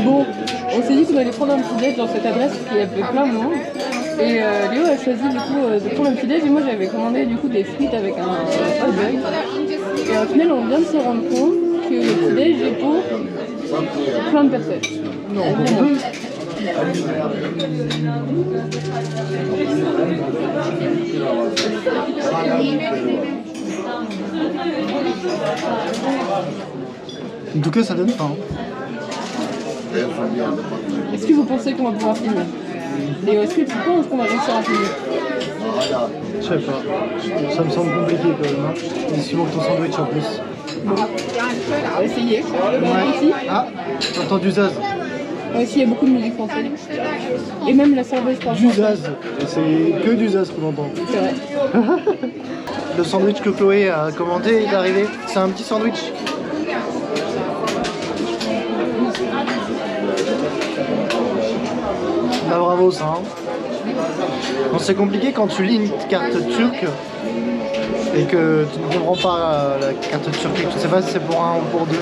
Bon, on s'est dit qu'on allait prendre un petit déj dans cette adresse parce qu'il y avait plein de monde. Et Léo a choisi du coup de prendre un petit déj et moi j'avais commandé du coup des frites avec un hot dog. Et au final on vient de se rendre compte que le petit déj est pour plein de personnes. Non, en tout cas, ça donne faim. Est-ce que vous pensez qu'on va pouvoir finir? Léo, est-ce que tu penses qu'on va réussir à finir? Je sais pas. Ça me semble compliqué quand même. Hein. Il suffit que ton sandwich en plus. Bon, on va essayer. Ouais. Ah, j'ai entendu Zaz. Aussi, il y a beaucoup de musique française. Et même la serveuse parle Du français. Zaz. C'est que du Zaz qu'on entend. C'est vrai. Le sandwich que Chloé a commandé est arrivé. C'est un petit sandwich. Bah, bravo ça. Hein. Bon, c'est compliqué quand tu lis une carte turque et que tu ne comprends pas la carte turque. Tu ne sais pas si c'est pour un ou pour deux.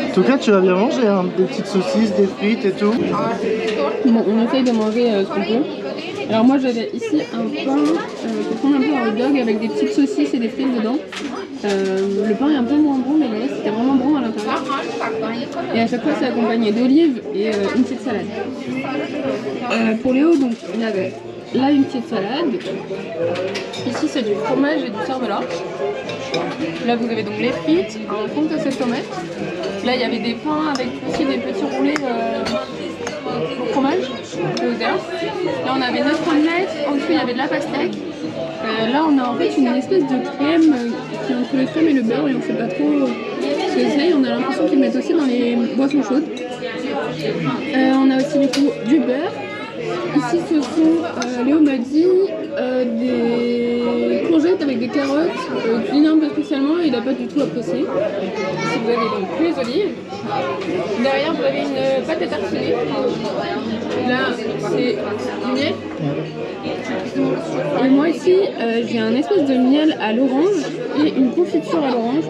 En tout cas, tu vas bien manger, hein, des petites saucisses, des frites et tout. Bon, on essaye de manger ce qu'on peut. Alors moi j'avais ici un pain, pour prendre un peu un hot dog avec des petites saucisses et des frites dedans. Le pain est un peu moins bon, mais le reste c'était vraiment bon à l'intérieur. Et à chaque fois c'est accompagné d'olives et une petite salade. Pour Léo, donc il y avait là une petite salade. Ici c'est du fromage et du cervelas. Là vous avez donc les frites, un fond de cette tomate. Là il y avait des pains avec aussi des petits roulés au fromage, au dessert. Là on avait notre omelette, en dessous il y avait de la pastèque. Là on a en fait une espèce de crème qui est entre le crème et le beurre et on sait pas trop ce que c'est. On a l'impression qu'ils mettent aussi dans les boissons chaudes. On a aussi du coup du beurre. Ici ce sont, Léo m'a dit, des courgettes avec des carottes cuisinées un peu spécialement et il n'a pas du tout apprécié. Ici vous avez donc les olives. Derrière vous avez une pâte à tartiner. Là c'est du miel. Et moi ici j'ai un espèce de miel à l'orange et une confiture à l'orange.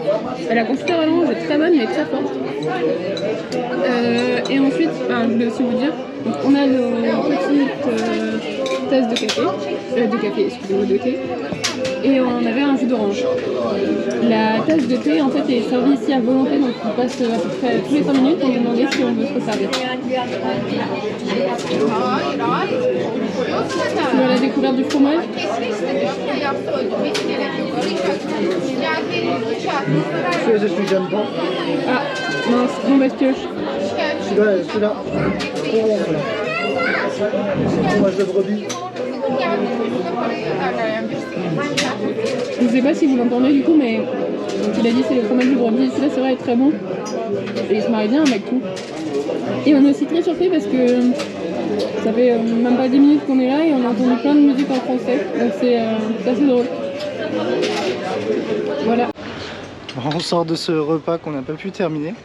La confiture à l'orange est très bonne mais très forte. Et ensuite, je voulais aussi vous dire, donc on a nos petites tasses de café, excusez-moi, de thé. Et on avait un jus d'orange. La tasse de thé en fait est servie ici à volonté, donc on passe à peu près tous les 5 minutes pour nous demander si on veut se resservir. Pour la découverte du fromage. Je suis jeune pas. Ah, mince, bon bah je pioche. Celui-là. Trop bon celui-là. Fromage de brebis. Je ne sais pas si vous l'entendez du coup, mais donc, il a dit c'est le fromage de brebis. Celui-là c'est vrai est très bon. Et il se marie bien avec tout. Et on est aussi très surpris parce que ça fait même pas 10 minutes qu'on est là et on a entendu plein de musique en français. Donc c'est assez drôle. Voilà. On sort de ce repas qu'on n'a pas pu terminer.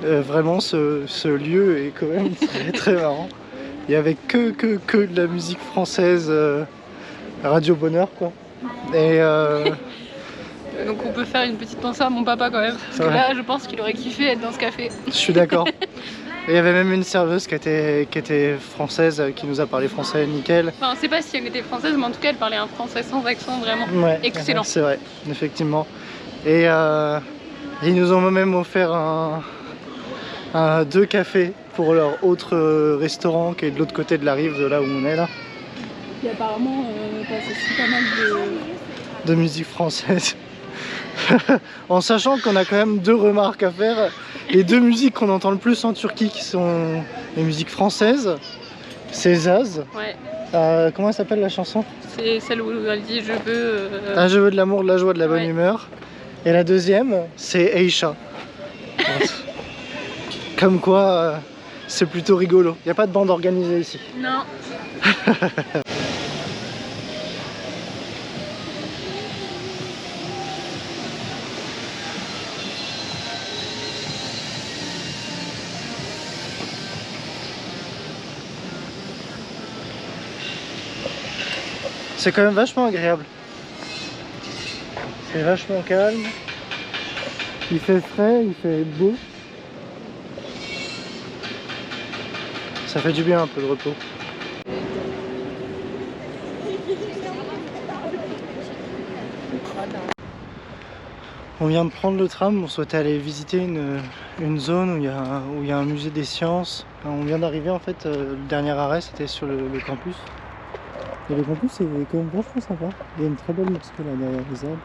Vraiment ce lieu est quand même très très marrant. Il n'y avait que de la musique française, Radio Bonheur quoi. Et Donc on peut faire une petite pensée à mon papa quand même. Parce que là je pense qu'il aurait kiffé être dans ce café. Je suis d'accord. Et il y avait même une serveuse qui était française, qui nous a parlé français nickel. Enfin on sait pas si elle était française mais en tout cas elle parlait un français sans accent vraiment excellent. C'est vrai, effectivement. Et ils nous ont même offert deux cafés pour leur autre restaurant qui est de l'autre côté de la rive de là où on est là. Et apparemment c'est aussi pas mal de musique française. En sachant qu'on a quand même deux remarques à faire. Les deux musiques qu'on entend le plus en Turquie qui sont les musiques françaises, c'est Zaz. Ouais. Comment elle s'appelle la chanson? C'est celle où elle dit je veux... je veux de l'amour, de la joie, de la bonne humeur. Et la deuxième, c'est Aïcha. Comme quoi, c'est plutôt rigolo. Il n'y a pas de bande organisée ici. Non. C'est quand même vachement agréable. C'est vachement calme. Il fait frais, il fait beau. Ça fait du bien un peu de repos. On vient de prendre le tram, on souhaitait aller visiter une zone où il y a un musée des sciences. Enfin, on vient d'arriver en fait, le dernier arrêt c'était sur le campus. Et le campus c'est quand même vachement sympa. Il y a une très belle mosquée là derrière les arbres.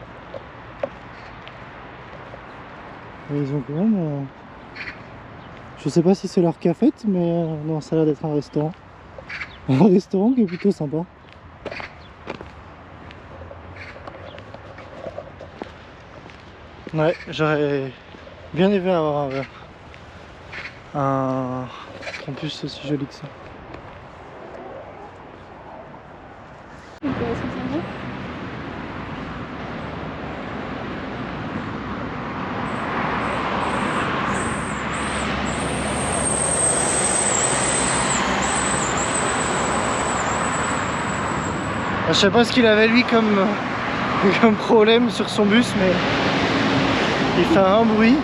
Et ils ont quand même... je sais pas si c'est leur cafette, mais non, ça a l'air d'être un restaurant. Un restaurant qui est plutôt sympa. Ouais, j'aurais bien aimé avoir un campus aussi joli que ça. Je sais pas ce qu'il avait lui comme problème sur son bus, mais il fait un bruit.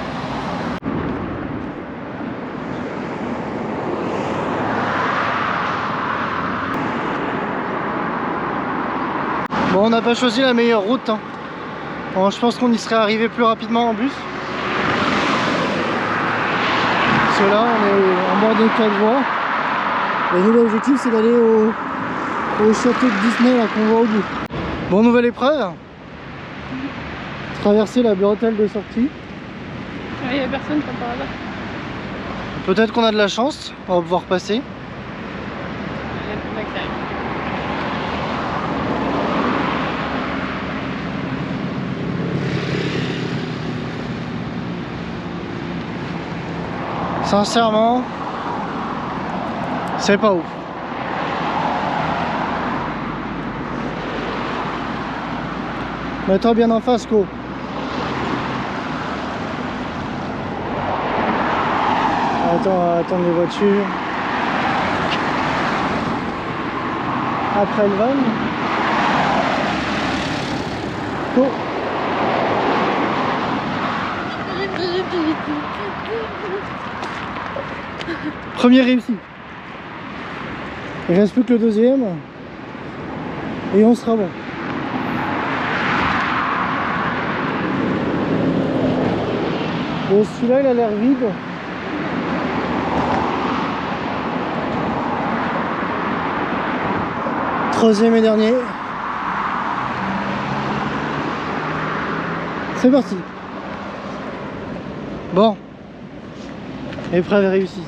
Bon, on n'a pas choisi la meilleure route, hein. Bon, je pense qu'on y serait arrivé plus rapidement en bus. Parce que là, on est en bord de 4 voies. Et nous, l'objectif, c'est d'aller au château de Disney là qu'on voit au bout. Bon, nouvelle épreuve. Traverser la bretelle de sortie. Il n'y a personne comme par hasard. Peut-être qu'on a de la chance, on va pouvoir passer. Sincèrement, c'est pas ouf. Mets-toi bien en face, Co. Attends les voitures. Après le van. Co. Premier réussi. Il reste plus que le deuxième. Et on sera bon. Bon, celui-là il a l'air vide. Troisième et dernier. C'est parti. Bon. Épreuve réussie.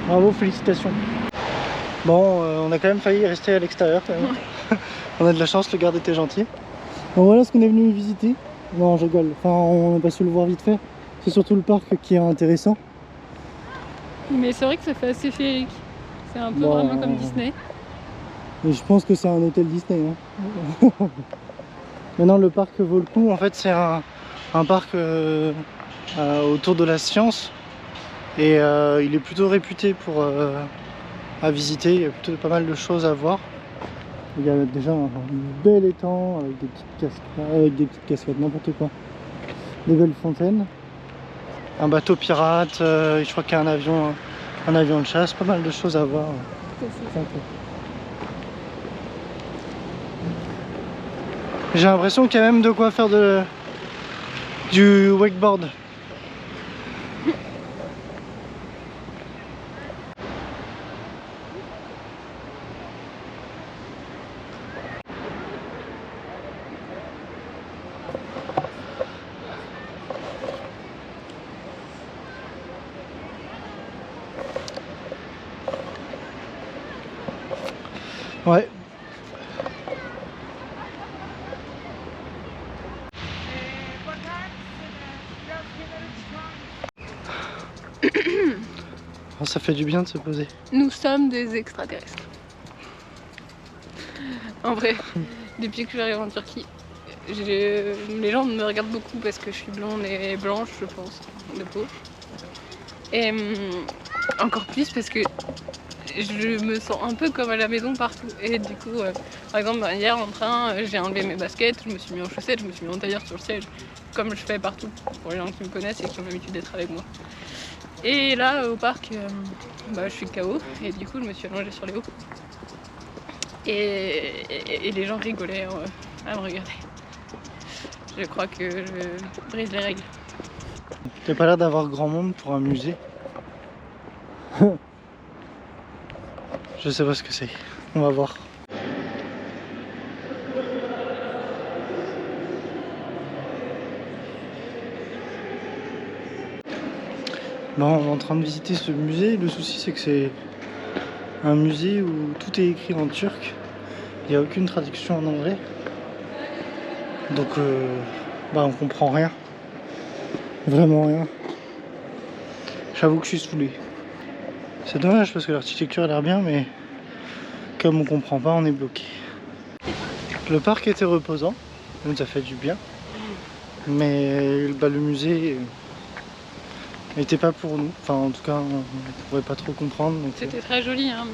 Bravo, félicitations. Bon, on a quand même failli rester à l'extérieur. On a de la chance, le garde était gentil. Bon, voilà ce qu'on est venu visiter. Non, je rigole. Enfin, on n'a pas su le voir vite fait. C'est surtout le parc qui est intéressant. Mais c'est vrai que ça fait assez féerique. C'est un peu vraiment comme Disney. Et je pense que c'est un hôtel Disney. Hein. Maintenant, le parc vaut le coup. En fait, c'est un parc autour de la science. Et il est plutôt réputé pour à visiter. Il y a plutôt pas mal de choses à voir. Il y a déjà un bel étang avec des petites cascades, n'importe quoi. Des belles fontaines. Un bateau pirate, je crois qu'il y a un avion de chasse, pas mal de choses à voir. J'ai l'impression qu'il y a même de quoi faire du wakeboard. Ouais. Oh, ça fait du bien de se poser. Nous sommes des extraterrestres. En vrai, depuis que j'arrive en Turquie, les gens me regardent beaucoup parce que je suis blonde et blanche, je pense, de peau. Et encore plus parce que je me sens un peu comme à la maison partout. Et du coup, par exemple, hier en train, j'ai enlevé mes baskets, je me suis mis en chaussettes, je me suis mis en tailleur sur le siège, comme je fais partout pour les gens qui me connaissent et qui ont l'habitude d'être avec moi. Et là au parc, je suis KO et du coup je me suis allongée sur les hauts. Et les gens rigolaient à me regarder. Je crois que je brise les règles. T'as pas l'air d'avoir grand monde pour un musée. Je sais pas ce que c'est. On va voir. Bon, on est en train de visiter ce musée. Le souci, c'est que c'est un musée où tout est écrit en turc. Il n'y a aucune traduction en anglais. Donc, on comprend rien. Vraiment rien. J'avoue que je suis saoulé. C'est dommage parce que l'architecture a l'air bien, mais comme on comprend pas, on est bloqué. Le parc était reposant, donc ça fait du bien. Mais le musée n'était pas pour nous. Enfin, en tout cas, on ne pouvait pas trop comprendre. C'était très joli, hein,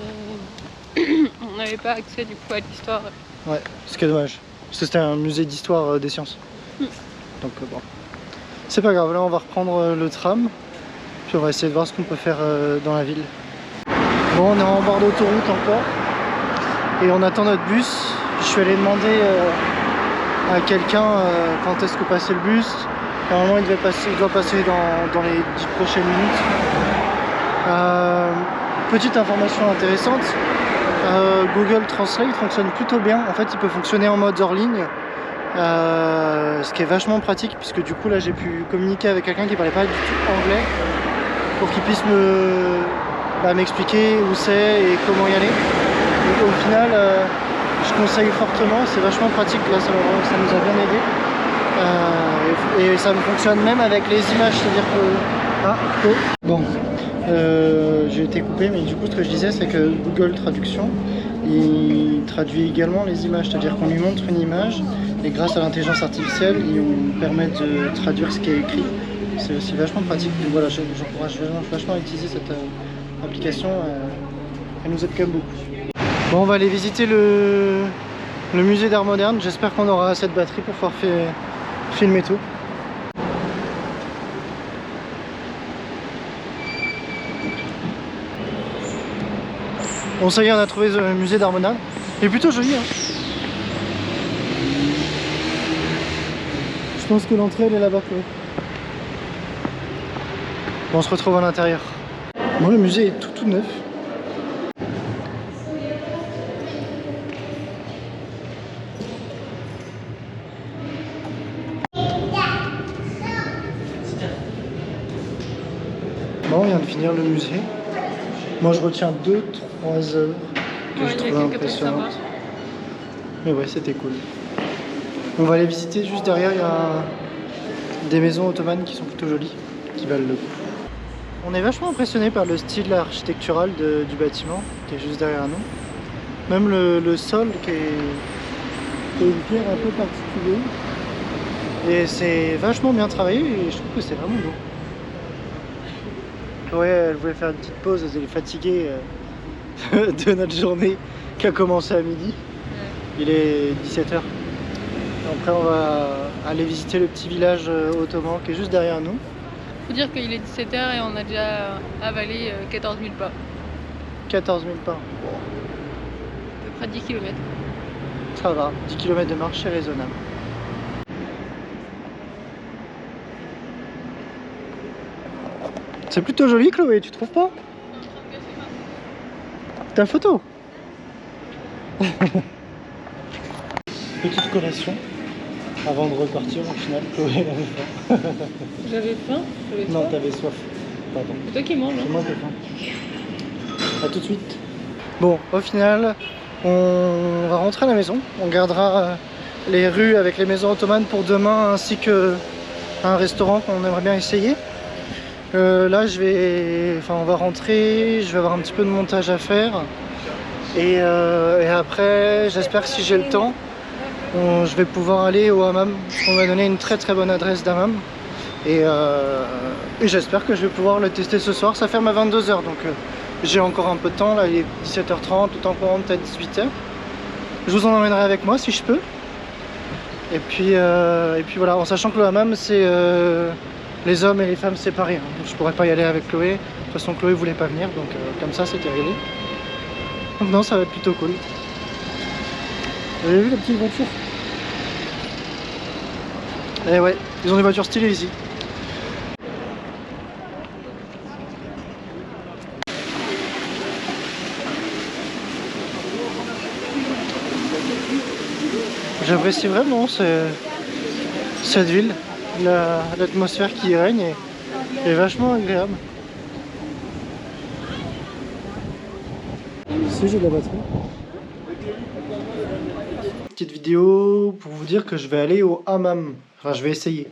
mais on n'avait pas accès du coup à l'histoire. Ouais, ce qui est dommage. Parce que c'était un musée d'histoire des sciences. Donc bon. C'est pas grave, là on va reprendre le tram. Puis on va essayer de voir ce qu'on peut faire dans la ville. Bon, on est en bord d'autoroute encore. Et on attend notre bus. Je suis allé demander à quelqu'un quand est-ce que passait le bus. Normalement il doit passer dans les 10 prochaines minutes. Petite information intéressante. Google Translate fonctionne plutôt bien. En fait il peut fonctionner en mode hors ligne. Ce qui est vachement pratique puisque du coup là j'ai pu communiquer avec quelqu'un qui parlait pas du tout anglais pour qu'il puisse m'expliquer où c'est et comment y aller. Et au final je conseille fortement, c'est vachement pratique, là ça nous a bien aidé. Et ça fonctionne même avec les images, c'est-à-dire que... Bon, j'ai été coupé, mais du coup ce que je disais c'est que Google Traduction il traduit également les images, c'est-à-dire qu'on lui montre une image et grâce à l'intelligence artificielle il nous permet de traduire ce qui est écrit. C'est aussi vachement pratique, donc voilà, j'encourage vachement à utiliser cette application, elle nous aide quand même beaucoup. Bon, on va aller visiter le musée d'art moderne, j'espère qu'on aura assez de batterie pour pouvoir filmer tout. Bon, ça y est, on a trouvé le musée d'art moderne. Il est plutôt joli, hein. Je pense que l'entrée elle est là-bas. Bon, on se retrouve à l'intérieur. Bon, le musée est tout neuf. Bon, on vient de finir le musée. Moi je retiens 2-3 heures que je trouve impressionnantes. Mais ouais, c'était cool. On va aller visiter juste derrière, il y a des maisons ottomanes qui sont plutôt jolies, qui valent le coup. On est vachement impressionné par le style architectural du bâtiment qui est juste derrière nous. Même le sol qui est une pierre un peu particulière. Et c'est vachement bien travaillé et je trouve que c'est vraiment beau. Ouais, elle voulait faire une petite pause, elle est fatiguée de notre journée qui a commencé à midi. Il est 17h. Après on va aller visiter le petit village ottoman qui est juste derrière nous. Faut dire qu'il est 17h et on a déjà avalé 14 000 pas. 14 000 pas. À peu près 10 km. Ça va, 10 km de marche c'est raisonnable. C'est plutôt joli Chloé, tu trouves pas? Ta photo. Petite collation avant de repartir au final. Chloé avait faim. J'avais faim? Non, t'avais soif. Pardon. C'est toi qui manges, hein? C'est moi qui ai faim. A tout de suite. Bon, au final, on va rentrer à la maison. On gardera les rues avec les maisons ottomanes pour demain ainsi que un restaurant qu'on aimerait bien essayer. Là on va rentrer, je vais avoir un petit peu de montage à faire et après j'espère que si j'ai le temps je vais pouvoir aller au hammam. On m'a donné une très bonne adresse d'hammam et j'espère que je vais pouvoir le tester ce soir. Ça ferme à 22h donc j'ai encore un peu de temps, là il est 17h30, tout en courant peut-être 18h. Je vous en emmènerai avec moi si je peux. Et puis voilà, en sachant que le hammam c'est les hommes et les femmes séparés. Hein. Je pourrais pas y aller avec Chloé. De toute façon, Chloé voulait pas venir, donc comme ça, c'était réglé. Donc non, ça va être plutôt cool. Vous avez vu la petite voiture? Eh ouais, ils ont des voitures stylées ici. J'apprécie vraiment cette ville. L'atmosphère qui y règne est vachement agréable. Ici j'ai de la batterie. Petite vidéo pour vous dire que je vais aller au hammam. Enfin je vais essayer.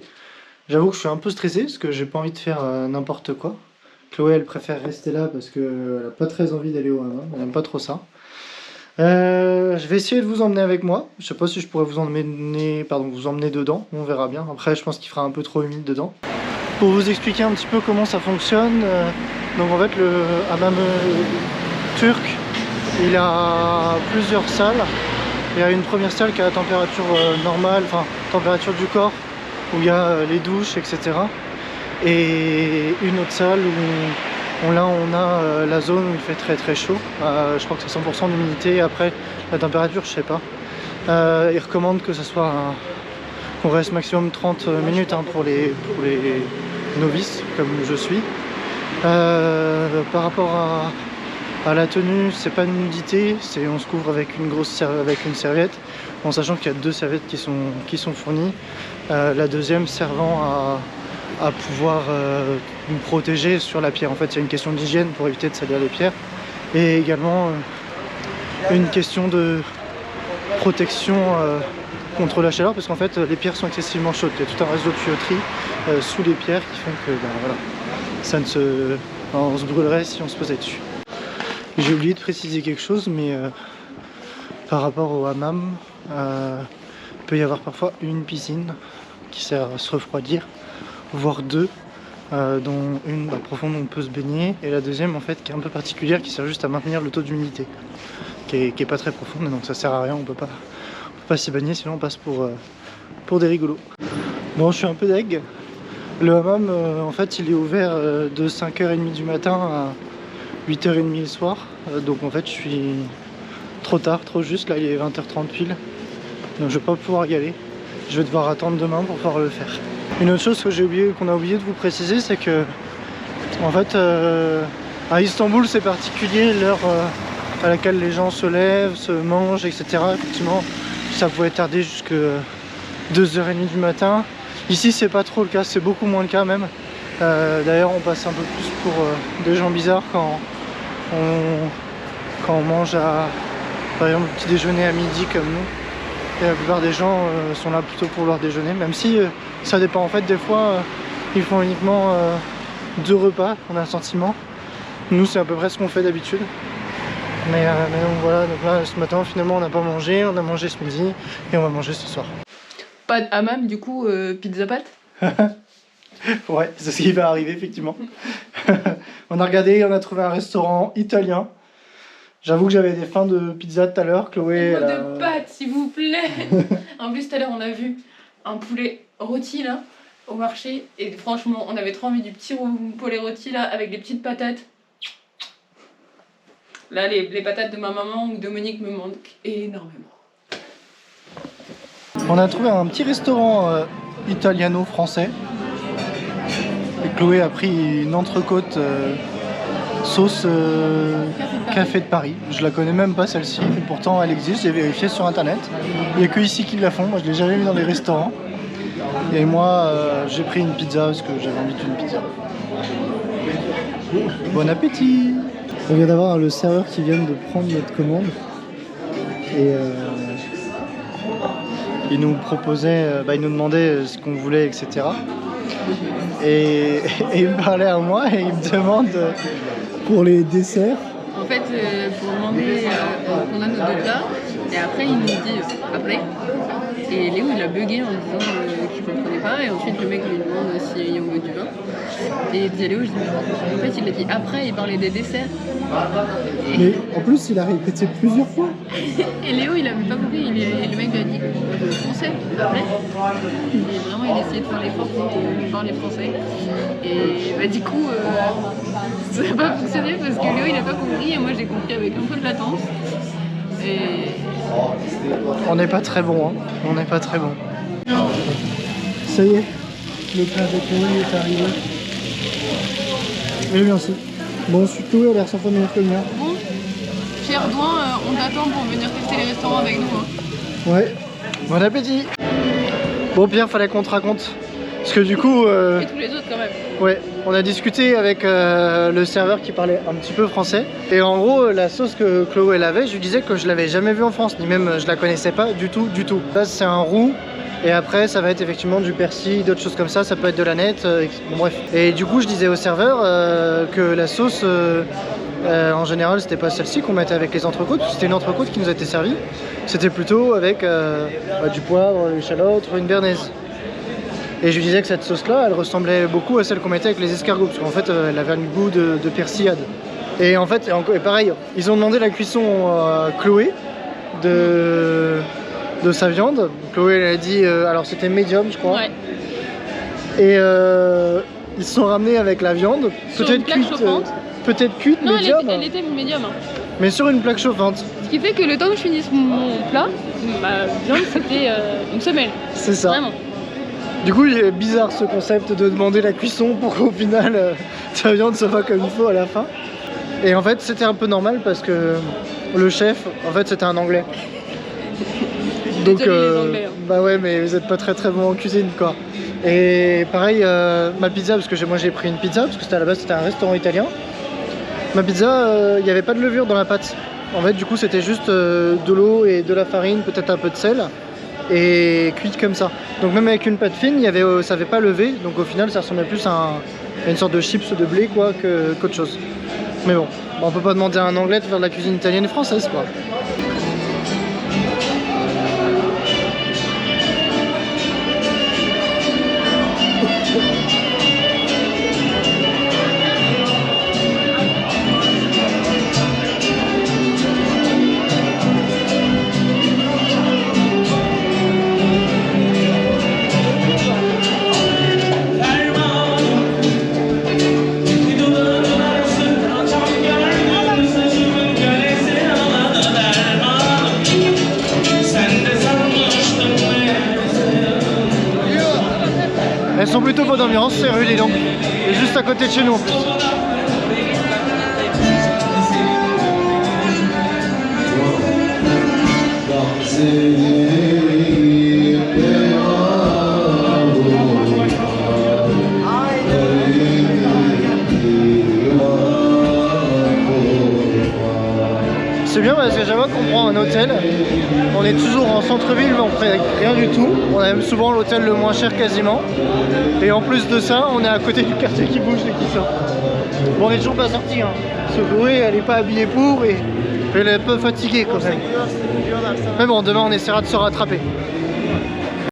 J'avoue que je suis un peu stressé parce que j'ai pas envie de faire n'importe quoi. Chloé elle préfère rester là parce qu'elle a pas très envie d'aller au hammam. Elle aime pas trop ça. Je vais essayer de vous emmener avec moi. Je sais pas si je pourrais vous emmener dedans. On verra bien. Après, je pense qu'il fera un peu trop humide dedans. Pour vous expliquer un petit peu comment ça fonctionne, donc en fait, le hammam turc, il a plusieurs salles. Il y a une première salle qui a la température normale, enfin température du corps, où il y a les douches, etc. Et une autre salle où là on a la zone où il fait très très chaud, je crois que c'est 100% d'humidité. Après la température je sais pas, ils recommandent que ça soit qu'on reste maximum 30 minutes hein, pour les novices comme je suis. Par rapport à la tenue, c'est pas une nudité, on se couvre avec une serviette, en sachant qu'il y a 2 serviettes qui sont fournies, la deuxième servant à pouvoir nous protéger sur la pierre. En fait, c'est une question d'hygiène pour éviter de salir les pierres et également une question de protection contre la chaleur parce qu'en fait, les pierres sont excessivement chaudes. Il y a tout un réseau de tuyauterie sous les pierres qui font que voilà, on se brûlerait si on se posait dessus. J'ai oublié de préciser quelque chose, mais par rapport au hammam, il peut y avoir parfois une piscine qui sert à se refroidir, voire 2, dont une profonde où on peut se baigner, et la deuxième en fait qui est un peu particulière, qui sert juste à maintenir le taux d'humidité, qui est pas très profonde, donc ça sert à rien, on peut pas s'y baigner, sinon on passe pour des rigolos. Bon, je suis un peu deg. Le hammam, en fait, il est ouvert de 5h30 du matin à 8h30 le soir, donc en fait je suis trop tard, trop juste, là il est 20h30 pile, donc je vais pas pouvoir y aller. Je vais devoir attendre demain pour pouvoir le faire. Une autre chose qu'on a oublié de vous préciser, c'est que en fait à Istanbul c'est particulier l'heure à laquelle les gens se lèvent, se mangent, etc. Effectivement ça pouvait tarder jusque 2h30 du matin. Ici c'est pas trop le cas, c'est beaucoup moins le cas même. D'ailleurs on passe un peu plus pour des gens bizarres quand on mange par exemple le petit déjeuner à midi comme nous. Et la plupart des gens sont là plutôt pour leur déjeuner, même si ça dépend. En fait, des fois, ils font uniquement 2 repas, on a un sentiment. Nous, c'est à peu près ce qu'on fait d'habitude. Mais donc voilà, donc là, ce matin, finalement, on n'a pas mangé, on a mangé ce midi et on va manger ce soir. Pas de hammam, du coup, pizza pâte. Ouais, c'est ce qui va arriver, effectivement. On a regardé, on a trouvé un restaurant italien. J'avoue que j'avais des faims de pizza tout à l'heure, Chloé. De pâtes, s'il vous plaît. En plus, tout à l'heure, on a vu un poulet rôti là au marché et franchement, on avait trop envie du petit poulet rôti là avec des petites patates. Là, les patates de ma maman ou de Monique me manquent énormément. On a trouvé un petit restaurant italiano-français. Et Chloé a pris une entrecôte sauce café de Paris. Je la connais même pas celle-ci, mais pourtant elle existe, j'ai vérifié sur internet. Il n'y a que ici qu'ils la font, moi je l'ai jamais vu dans les restaurants. Et moi j'ai pris une pizza parce que j'avais envie d'une pizza. Bon appétit! On vient d'avoir le serveur qui vient de prendre notre commande. Et il nous proposait, il nous demandait ce qu'on voulait, etc. Et il me parlait à moi et il me demande pour les desserts. En fait, pour demander qu'on a nos 2 plats, et après il nous dit après. Et Léo il a bugué en disant qu'il comprenait pas, et ensuite le mec lui demande si on veut du vin. Et dit Léo, je dis, mais en fait, il a dit après, il parlait des desserts. Mais en plus, il a répété plusieurs fois. Et Léo, il avait pas compris. Le mec lui a dit français, après. Et vraiment, il essayait de faire l'effort pour parler français. Et bah, du coup, ça n'a pas fonctionné parce que Léo, il a pas compris. Et moi, j'ai compris avec un peu de latence. Et... On n'est pas très bon, hein. On n'est pas très bon. Ça y est, le plat avec Chloé est arrivé. Oui, merci. Bon, celui de Chloé a l'air 100 fois meilleur que le mien. Bon, Pierre Douin, on t'attend pour venir tester les restaurants avec nous. Hein. Ouais, bon appétit. Bon Pierre, fallait qu'on te raconte. Parce que du coup... Et tous les autres quand même. Ouais, on a discuté avec le serveur qui parlait un petit peu français. Et en gros, la sauce que Chloé elle avait, je lui disais que je l'avais jamais vue en France, ni même je la connaissais pas du tout, du tout. Là, c'est un roux. Et après, ça va être effectivement du persil, d'autres choses comme ça peut être de la nette, bon, bref. Et du coup, je disais au serveur que la sauce, en général, c'était pas celle-ci qu'on mettait avec les entrecôtes, c'était une entrecôte qui nous a été servie. C'était plutôt avec du poivre, l'échalote, une béarnaise. Et je lui disais que cette sauce-là, elle ressemblait beaucoup à celle qu'on mettait avec les escargots, parce qu'en fait, elle avait un goût de persillade. Et en fait, et pareil, ils ont demandé la cuisson à Chloé de sa viande. Chloé elle a dit, alors c'était médium je crois. Ouais. Et ils se sont ramenés avec la viande, peut-être cuite, non, médium. elle était médium. Hein. Mais sur une plaque chauffante. Ce qui fait que le temps que je finisse mon plat, ma viande c'était une semelle. C'est ça. Vraiment. Du coup il est bizarre ce concept de demander la cuisson pour qu'au final ta viande se fasse comme il faut à la fin. Et en fait c'était un peu normal parce que le chef, en fait c'était un Anglais. Donc, bah ouais, mais vous êtes pas très bon en cuisine quoi. Et pareil, ma pizza, parce que moi j'ai pris une pizza, parce que à la base c'était un restaurant italien. Ma pizza, il n'y avait pas de levure dans la pâte. En fait, du coup, c'était juste de l'eau et de la farine, peut-être un peu de sel, et cuite comme ça. Donc même avec une pâte fine, ça n'avait pas levé, donc au final ça ressemblait plus à une sorte de chips de blé quoi qu'autre chose. Mais bon, on peut pas demander à un Anglais de faire de la cuisine italienne et française quoi. Elles sont plutôt bonne ambiance, c'est rue donc. Et juste à côté de chez nous en plus. C'est bien parce que j'avoue qu'on prend un hôtel, on est toujours en centre-ville mais on paye rien du tout, on a même souvent l'hôtel le moins cher quasiment, et en plus de ça on est à côté du quartier qui bouge et qui sort. Bon on est toujours pas sorti, hein. Parce que Chloé elle est pas habillée pour et elle est un peu fatiguée quand même. Mais bon demain on essaiera de se rattraper.